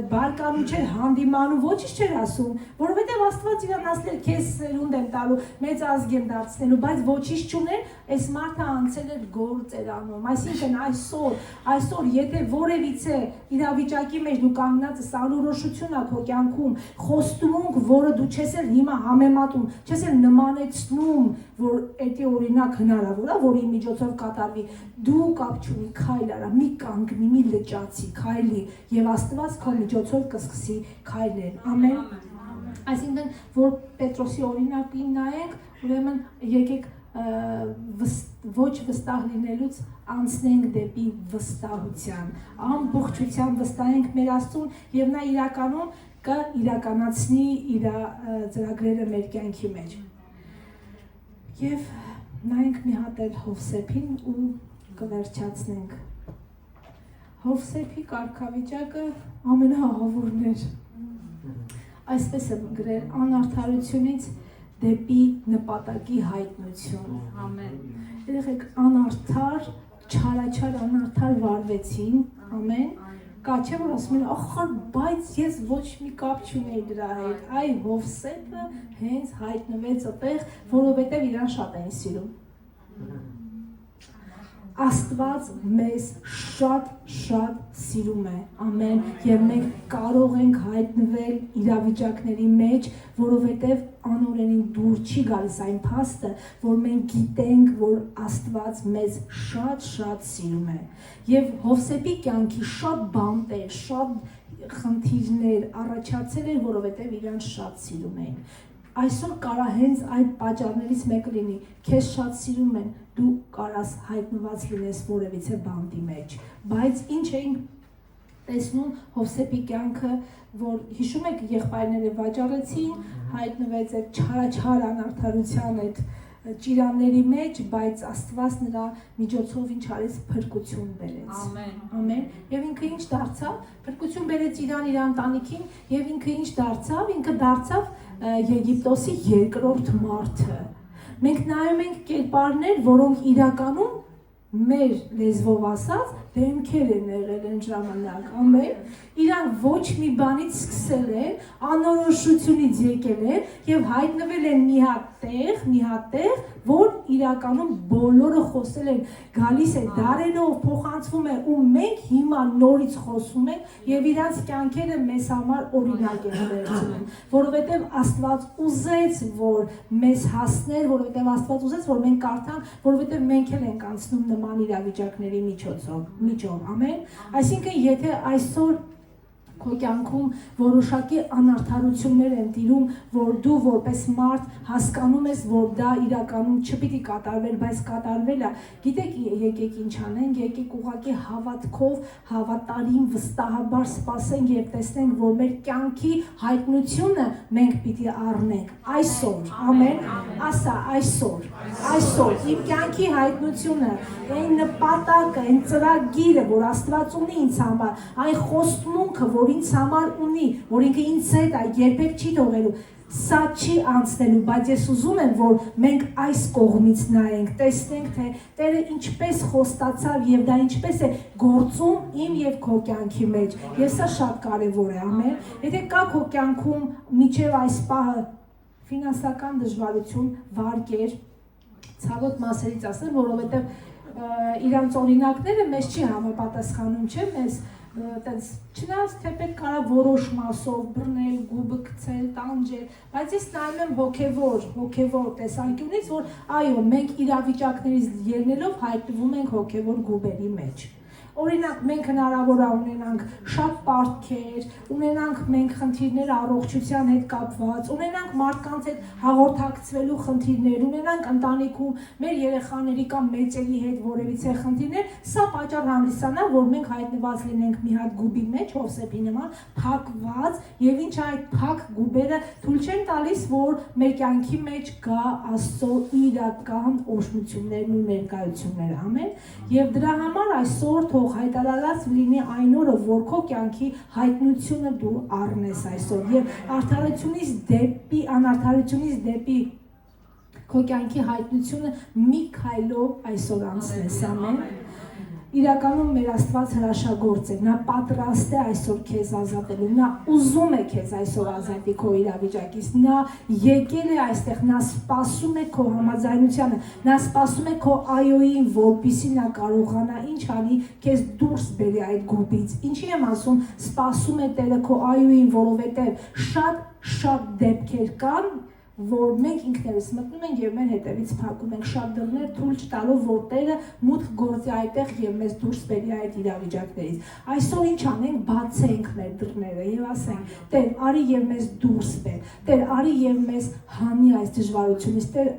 բարկանում, չէր հանդիմանում, ոչինչ չէր ասում, որովհետեւ Աստված իրան ասել քեզ սերունդ եմ տալու, մեծ ազգ եմ դարձնելու, բայց ոչինչ չուներ, այս մարդը անցել էր գործ էր անում։ Այսինքն այսօր եթե որևիցե իրավիճակի մեջ դու կանգնած ես, անորոշություն ա քո կյանքում, խոստումունք, որը դու չես էլ հիմա համեմատում, չես էլ նմանեցնում, որ դա օրինակ հնարավոր է, որի միջոցով կատարվի, դու կապ չունի, քայլ արա, մի կանգնի, մի լճացի, քայլի եւ Աստված քո միջոցով կսկսի քայլել։ Ամեն։ Այսինքն, որ Պետրոսի օրինակին նայենք, ուրեմն եկեք ոչ վստահ լինելուց անցնենք դեպի վստահության, ամբողջությամբ վստահենք մեր Աստծուն եւ նա իրականում կիրականացնի իր ծրագրերը մեր կյանքի մեջ։ Եվ նայենք մի հատ էլ Հովսեփին ու կվերջացնենք։ Հովսեփի կարգավիճակը ամենահաղավորն էր։ Այսպես եմ գրել, անարդարությունից դեպի նպատակի հայտնություն։ Ամեն։ Երեխեք անարդար, չարաչար անարդար վարվեցին, ամեն։ Կա չէ որ ասում են, ախր բայց ես ոչ մի կապ չունեի դրա հետ։ Այ Հովսեփը հենց հայտնվեց այդտեղ, որովհետև իրան շատ էին սիրում։ Աստված մեզ շատ սիրում է, ամեն, եւ մենք կարող ենք հայտնվել իրավիճակների մեջ, որովհետեւ անօրենին դուր չի գալիս այն փաստը, որ մենք գիտենք, որ Աստված մեզ շատ սիրում է։ Եվ Հովսեփի կյանքի շատ բանտեր, շատ խնդիրներ առաջացել են, որովհետեւ իրան շատ սիրում էին։ Այսօր կարա հենց այդ պատճառներից մեկը լինի, քեզ շատ սիրում են, դու կարաս հայտնված լինես որևիցե բանտի մեջ, բայց ինչ էինք տեսնում Հովսեփի կյանքը, որ հիշում եք եղբայրները վաճառեցին, հայտնվեց այդ չարաչար անարդարության այդ ճիրանների մեջ, բայց Աստված նրա միջոցով ինչ արեց, փրկություն բերեց։ Ամեն։ Եվ ինքը ինչ դարձավ, փրկություն բերեց իրան իր ընտանիքին, եւ ինքը ինչ դարձավ, ինքը դարձավ Եգիպտոսի երկրորդ մարդը։ Մենք նայում ենք կերպարներ, որոնք իրականում մեր լեզվով ասած դեմքեր են եղել այն ժամանակ, ամեն, իրանք ոչ մի բանից սկսել են, անորոշությունից եկել են եւ հայտնվել են մի հատ տեղ, որ իրականում բոլորը խոսել են, գալիս է դարերով, փոխանցվում է ու մենք հիմա նորից խոսում ենք եւ իրանց կյանքերը մեզ համար օրինակ են վերցնում, որովհետեւ Աստված ուզեց, որ մեզ հասներ, որովհետեւ Աստված ուզեց, որ մենք կարդանք, որովհետեւ մենք էլ ենք անցնում նման իրավիճակների միջով, ամեն։ Այսինքն, եթե այսօր քո կյանքում որոշակի անարդարություններ են տիրում, որ դու որպես մարդ հասկանում ես, որ դա իրականում չպիտի կատարվեր, բայց կատարվել է։ Գիտեք, եկեք ինչ անենք, եկեք ուղղակի հավատքով, հավատարիմ, վստահաբար սպասենք եւ տեսնենք, որ մեր կյանքի հայտնությունը մենք պիտի առնենք այսօր։ Ամեն։ Ասա այսօր իմ կյանքի հայտնությունը, այն նպատակը, այն ծրագիրը, որ Աստված ունի ինձ համար, այն խոստմունքը, որ ինձ համար ունի, որ ինքը ինձ հետ է, երբեք չի թողելու, սա չի անցնելու, բայց ես ուզում եմ, որ մենք այս կողմից նայենք, տեսնենք, թե Տերը ինչպես խոստացավ եւ դա ինչպես է գործում իմ եւ քո կյանքի մեջ։ Եվ սա շատ կարեւոր է, ամեն։ Եթե կա քո կյանքում միջև այս պահը ֆինանսական դժվարություն, վարկեր, ցավոտ մասերից ասեմ, որովհետեւ իրանց օրինակները մեզ չի համապատասխանում, չէ՞, մեզ տենց չնայած թե պետք կարա որոշ մասով բռնել, գուբը գցել, տանջել, բայց ես նայում եմ հոգևոր տեսանկյունից, որ այո, մենք իրավիճակներից ելնելով հայտնվում ենք հոգևոր գուբերի մեջ։ Օրինակ, մենք հնարավոր է ունենանք շատ պարտքեր, ունենանք մենք խնդիրներ առողջության հետ կապված, ունենանք մարդկանց հետ հաղորդակցվելու խնդիրներ, ունենանք ընտանիքում մեր երեխաների կամ մեծերի հետ որևիցե խնդիրներ, սա պատճառ հանդիսանա, որ մենք հայտնված լինենք մի հատ գուբի մեջ, Հովսեփի նման, փակված, եւ ինչ այդ փակ գուբերը թույլ չեն տալիս, որ մեր կյանքի մեջ գա Աստծո իրական օրհնություններն ու ներկայությունները, ամեն։ Եւ դրա համար այսօր հայտարարած լինի այն օրը, որ քո կյանքի հայտնությունը դու առնես այսօր եւ անարդարությունից դեպի քո կյանքի հայտնությունը մի քայլով այսօր անցնես, ամեն։ Իրականում մեր Աստված հրաշագործ է, նա պատրաստ է այսօր քեզ ազատելու, նա ուզում է քեզ այսօր ազատի քո իրավիճակից, նա եկել է այստեղ, նա սպասում է քո համաձայնությանը, նա սպասում է քո այոյին, որպեսզի նա կարողանա ինչ անի, քեզ դուրս բերի այդ գուբից։ Ինչի եմ ասում, սպասում է Տերը քո այոյին, որովհետև շատ դեպքեր կան, որ մենք ինքներս մտնում ենք եւ մեր հետևից փակում ենք շատ դռներ թույլ չտալով, որ Տերը մուտք գործի այդտեղ եւ մեզ դուրս բերի այդ իրավիճակներից։ Այսօր ինչ անենք, բացենք մեր դռները եւ ասենք. Տեր, արի եւ մեզ դուրս բեր։ Տեր, արի եւ մեզ հանի այս դժվարությունից։ Տեր,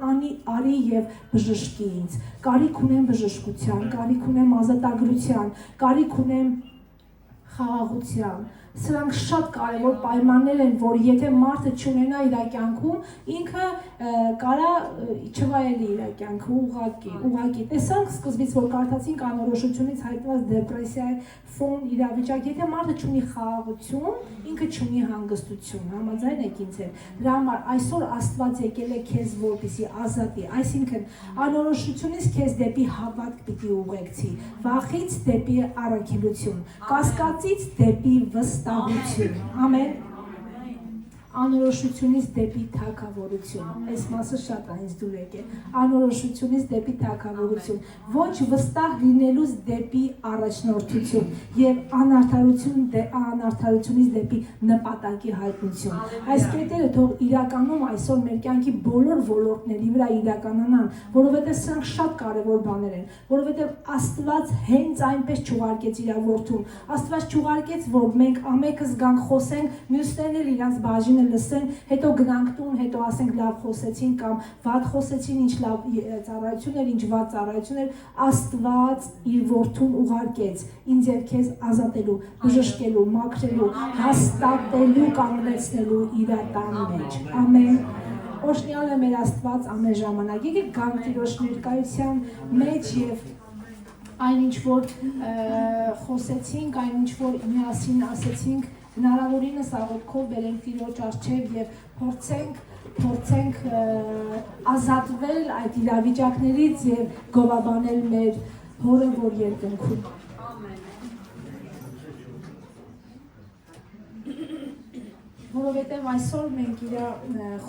արի եւ բժշկի ինձ։ Կարիք ունեմ բժշկության, կարիք ունեմ ազատագրության, կարիք ունեմ խաղաղության։ Սրանք շատ կարևոր պայմաններ են, որ եթե մարդը չունենա իր կյանքում, ինքը կարա չվայելի իր կյանքը ուղղակի։ Տեսանք սկզբից, որ կարդացինք անորոշությունից հայտնված դեպրեսիայի ֆոն իրավիճակ, եթե մարդը չունի խաղաղություն, ինքը չունի հանգստություն, համաձայն եք ինձ հետ։ Դրա համար այսօր Աստված եկել է քեզ որպեսզի ազատի, այսինքն անորոշությունից քեզ դեպի հավատք պիտի ուղեկցի, վախից դեպի առաքելություն, կասկածից դեպի վստահություն, ամեն, անորոշությունից դեպի թագավորություն, այս մասը շատ այնց դուր եկել, անորոշությունից դեպի թագավորություն, ոչ վստահ լինելուց դեպի առաջնորդություն և անարդարությունից դեպի նպատակի հայտնություն։ Այս կետերը թող իրականում այսօր մեր կյանքի բոլոր ոլորտների վրա իրականանան, որովհետև սրանք շատ կարևոր բաներ են, որովհետև Աստված հենց այնպես չուղարկեց իր որդուն, Աստված չուղարկեց, որ մենք ամենքս գանք խոսենք, մյուսներն էլ իրանց բաժինը լսեն, հետո գնանք տուն, հետո ասենք լավ խոսեցին կամ վատ խոսեցին, ինչ լավ ծառայություն էր, ինչ վատ ծառայություն էր, Աստված իր որդուն ուղարկեց ինձ եւ քեզ ազատելու, բժշկելու, մաքրելու, հաստատելու, կանգնեցնելու իր տան մեջ։ Ամեն։ Օրհնյալ է մեր Աստված ամեն ժամանակ։ Եկեք գանք Տիրոջ ներկայության մեջ եւ այն ինչ որ խոսեցինք, այն ինչ որ միասին ասեցինք, հնարավորինս աղոթքով բերենք Տիրոջ առջև եւ փորձենք ազատվել այդ իրավիճակներից եւ գովաբանել մեր հորը, որ երկնքում։ Որովհետև այսօր մենք իր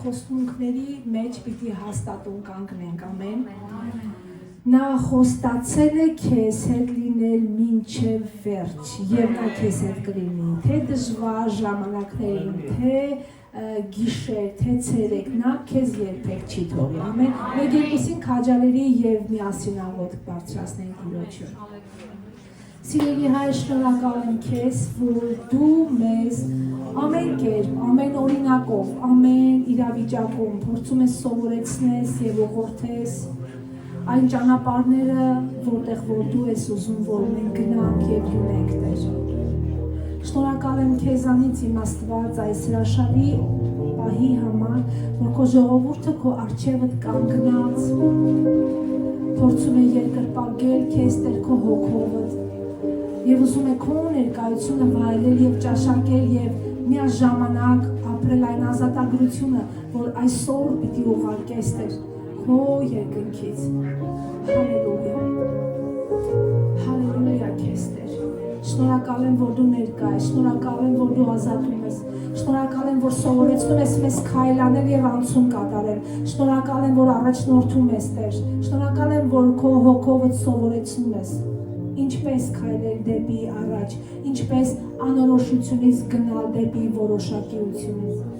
խոստմունքների մեջ պիտի հաստատուն կանգնենք, ամեն։ Նա խոստացել է քեզ հետ լինել մինչև վերջ եւ նա քեզ հետ կլինի, թե դժվար ժամանակներին, թե գիշեր, թե ցերեկ, նա քեզ երբեք չի թողի, ամեն։ Մենք երկուսին քաջալերի եւ միասին աղոթք բարձրացնենք Տիրոջը։ Սիրելի Հայր, շնորհակալ եմ Քեզ, որ Դու մեզ ամեն կերպ, ամեն օրինակով, ամեն իրավիճակում փորձում ես սովորեցնես եւ ուղղորդես այն ճանապարհները, որտեղ որ Դու ես ուզում, որ մենք գնանք եւ յունենք, Տեր։ Շնորհակալ եմ Քեզանից իմ Աստված այս հրաշալի պահի համար, որ Քո ժողովուրդը Քո առջևդ կանգնած փորձում է երկրպագել Քեզ, Տեր, Քո հոգովդ եւ ուզում է Քո ներկայությունը վայելել եւ ճաշակել եւ միաժամանակ ապրել այն ազատագրությունը, որ այսօր պիտի ուղարկես, Տեր, Քո երկնքից։ Հալելույա։ Հալելույա Քեզ, Տեր։ Շնորհակալ եմ, որ Դու ներկա ես, շնորհակալ եմ, որ Դու ազատում ես, շնորհակալ եմ, որ սովորեցնում ես մեզ քայլանել եւ անցում կատարել, շնորհակալ եմ, որ առաջնորդում ես, Տեր, շնորհակալ եմ, որ Քո հոգովդ սովորեցնում ես ինչպես քայլել դեպի առաջ, ինչպես անորոշությունից գնալ դեպի որոշակիություն։